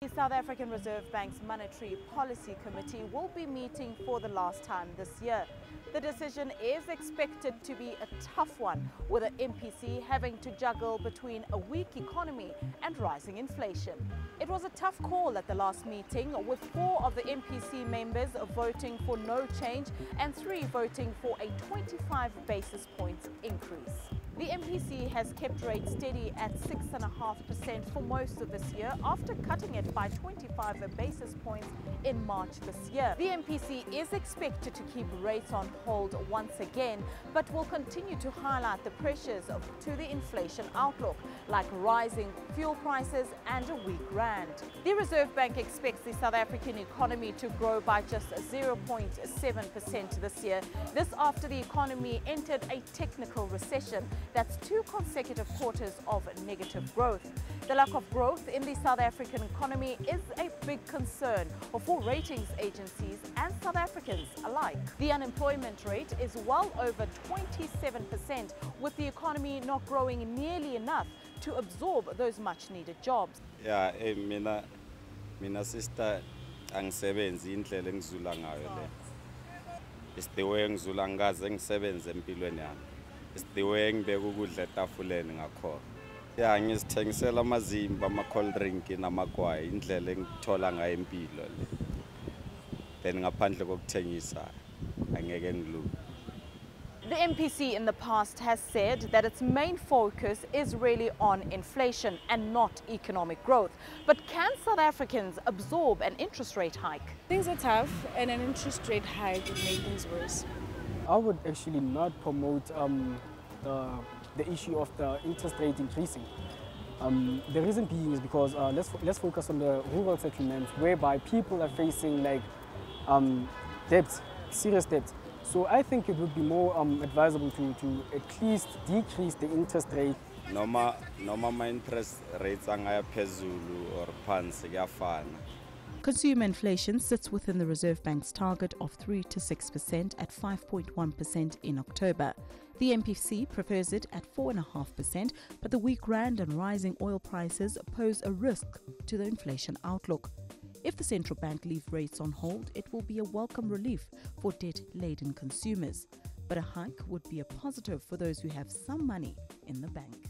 The South African Reserve Bank's Monetary Policy Committee will be meeting for the last time this year. The decision is expected to be a tough one, with the MPC having to juggle between a weak economy and rising inflation. It was a tough call at the last meeting, with 4 of the MPC members voting for no change and 3 voting for a 25 basis points increase. The MPC has kept rates steady at 6.5% for most of this year, after cutting it by 25 basis points in March this year. The MPC is expected to keep rates on hold once again, but will continue to highlight the pressures to the inflation outlook, like rising fuel prices and a weak rand. The Reserve Bank expects the South African economy to grow by just 0.7% this year. This after the economy entered a technical recession. That's 2 consecutive quarters of negative growth. The lack of growth in the South African economy is a big concern for ratings agencies and South Africans alike. The unemployment rate is well over 27%, with the economy not growing nearly enough to absorb those much-needed jobs. Yeah, mina sister angisebenzi indlela engizula ngayo le. It's the way ngizula ngaze ngisebenze empilweni yami. It's the way ngibeka ukudla etafuleni ngakhona. Yeah, ngizithengisela amazimba, ama-cold drink namagwayi, indlela engithola ngayo impilo le. Then ngaphandle kokuthengisa angeke ngilume. The MPC in the past has said that its main focus is really on inflation and not economic growth. But can South Africans absorb an interest rate hike? Things are tough, and an interest rate hike would make things worse. I would actually not promote the issue of the interest rate increasing. The reason being is because let's focus on the rural settlements, whereby people are facing like debt, serious debt. So I think it would be more advisable to at least decrease the interest rate. Noma my interest rates angaya phezulu or phansi kuyafana. Consumer inflation sits within the Reserve Bank's target of 3 to 6% at 5.1% in October. The MPC prefers it at 4.5%, but the weak rand and rising oil prices pose a risk to the inflation outlook. If the central bank leaves rates on hold, it will be a welcome relief for debt-laden consumers. But a hike would be a positive for those who have some money in the bank.